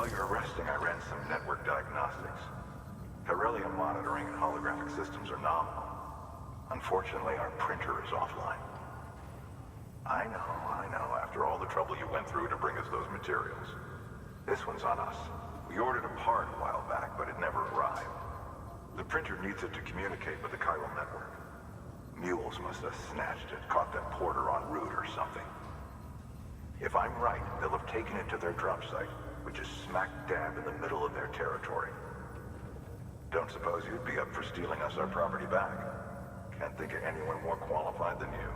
While you're resting, I ran some network diagnostics. Beryllium monitoring and holographic systems are nominal. Unfortunately, our printer is offline. I know, after all the trouble you went through to bring us those materials. This one's on us. We ordered a part a while back, but it never arrived. The printer needs it to communicate with the Chiral network. Mules must have snatched it, caught that porter en route or something. If I'm right, they'll have taken it to their drop site, which is smack dab in the middle of their territory. Don't suppose you'd be up for stealing us our property back? Can't think of anyone more qualified than you.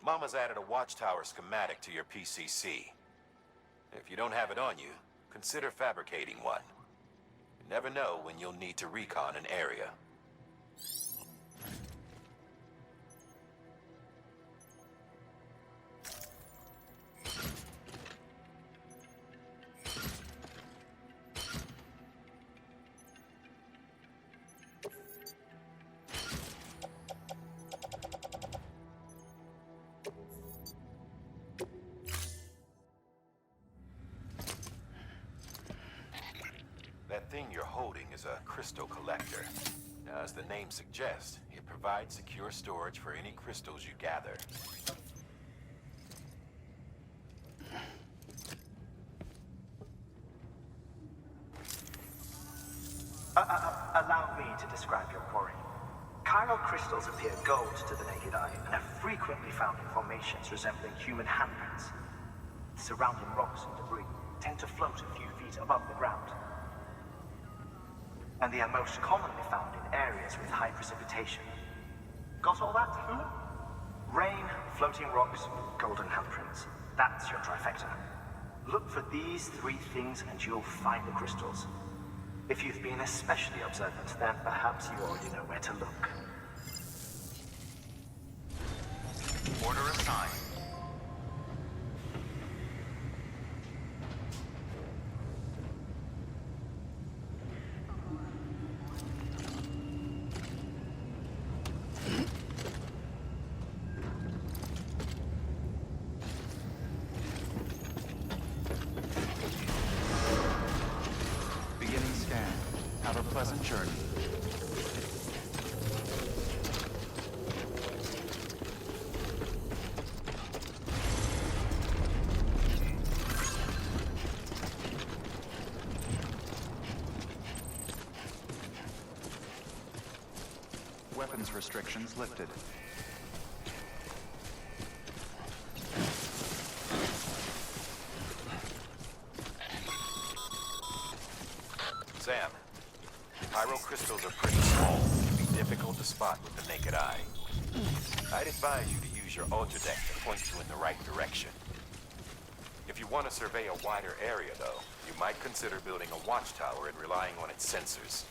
Mama's added a watchtower schematic to your PCC. If you don't have it on you, consider fabricating one. You never know when you'll need to recon an area. That thing you're holding is a crystal collector. Now, as the name suggests, it provides secure storage for any crystals you gather. Allow me to describe your quarry. Chiral crystals appear gold to the naked eye and are frequently found in formations resembling human handprints. Surrounding rocks and debris tend to float a few feet above the ground. And they are most commonly found in areas with high precipitation. Got all that? Rain, floating rocks, golden handprints. That's your trifecta. Look for these three things and you'll find the crystals. If you've been especially observant, then perhaps you already know where to look. Order assigned. Have a pleasant journey. Weapons restrictions lifted. Sam, Chiral crystals are pretty small and can be difficult to spot with the naked eye. I'd advise you to use your ultra-deck to point you in the right direction. If you want to survey a wider area, though, you might consider building a watchtower and relying on its sensors.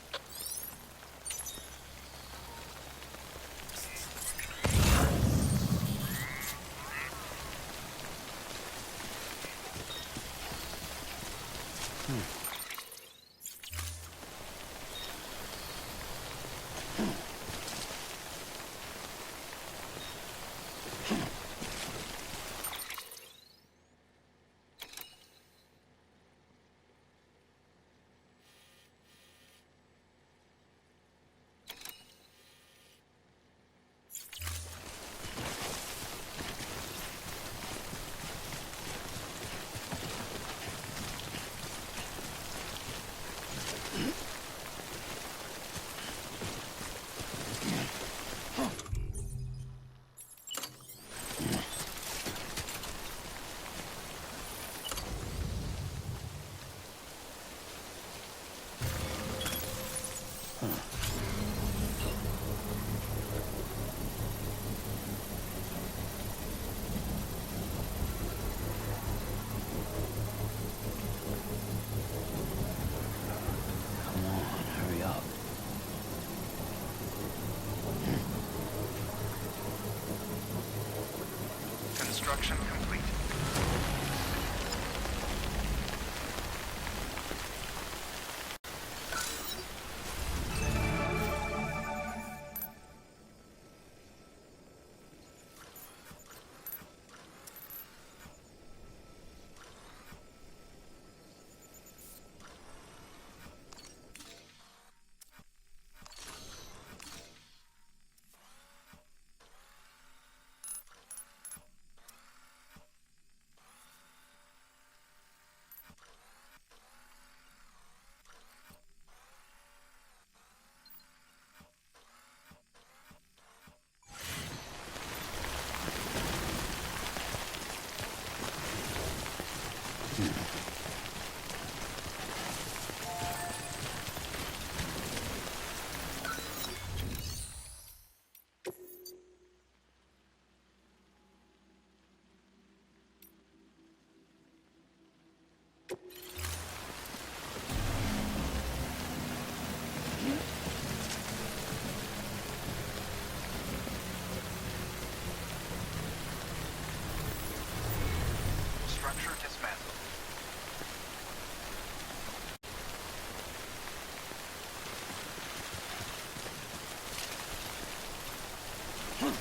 There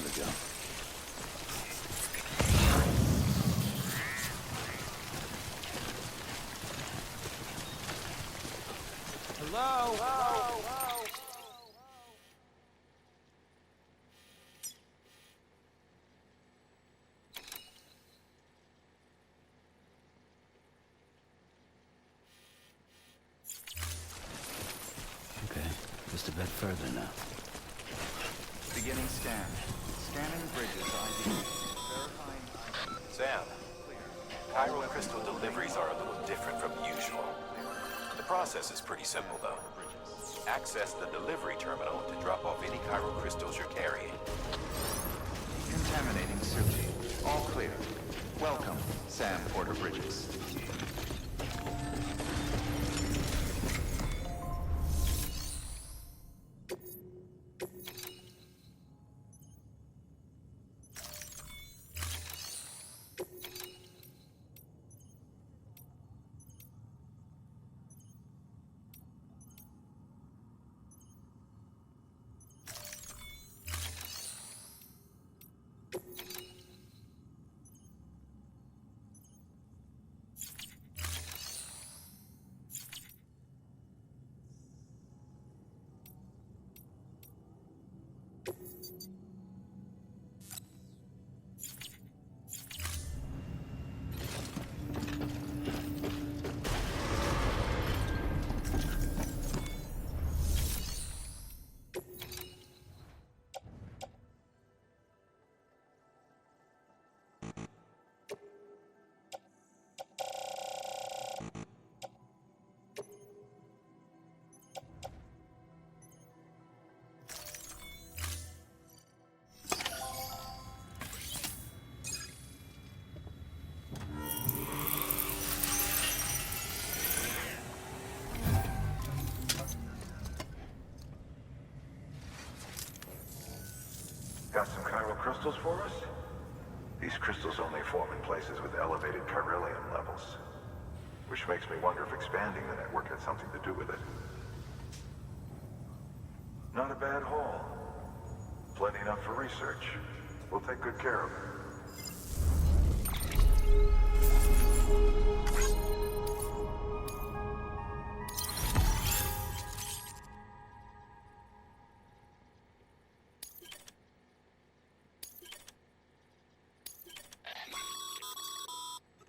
we go. Okay, just a bit further now. Beginning scan. Scanning bridges ID. Verifying ID. Sam, chiral crystal deliveries are a little different from usual. The process is pretty simple, though. Access the delivery terminal to drop off any chiral crystals you're carrying. Contaminating suit. All clear. Welcome, Sam Porter Bridges. Got some chiral crystals for us? These crystals only form in places with elevated chiralium levels. Which makes me wonder if expanding the network had something to do with it. Not a bad haul. Plenty enough for research. We'll take good care of it.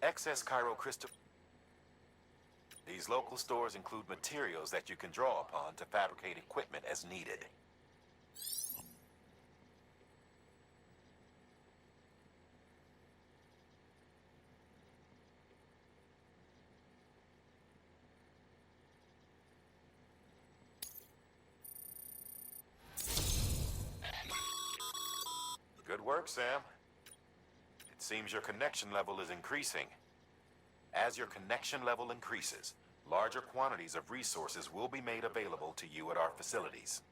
Excess chiral crystal. These local stores include materials that you can draw upon to fabricate equipment as needed. Good work, Sam. It seems your connection level is increasing. As your connection level increases, larger quantities of resources will be made available to you at our facilities.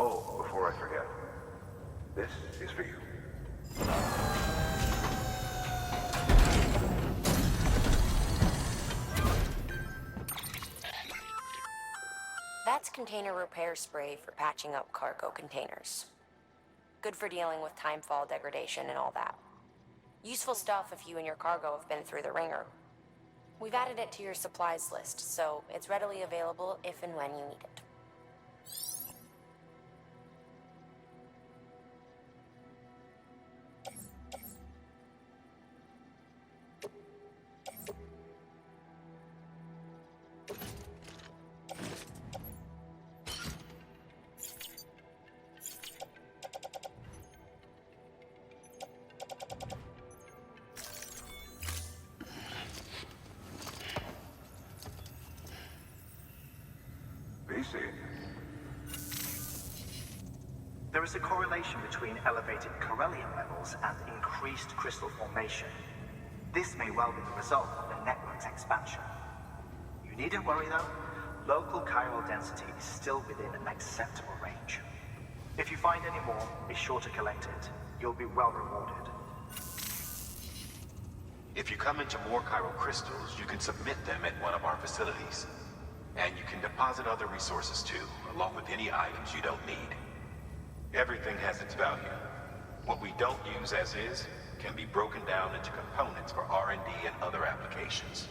Oh, before I forget. This is for you. That's container repair spray for patching up cargo containers. Good for dealing with timefall degradation and all that. Useful stuff if you and your cargo have been through the ringer. We've added it to your supplies list, so it's readily available if and when you need it. me see it. There is a correlation between elevated Chiralium levels and increased crystal formation. This may well be the result of the network's expansion. You needn't worry though. Local chiral density is still within an acceptable range. If you find any more, be sure to collect it. You'll be well rewarded. If you come into more chiral crystals, you can submit them at one of our facilities. And you can deposit other resources too, along with any items you don't need. Everything has its value. What we don't use as is can be broken down into components for R&D and other applications.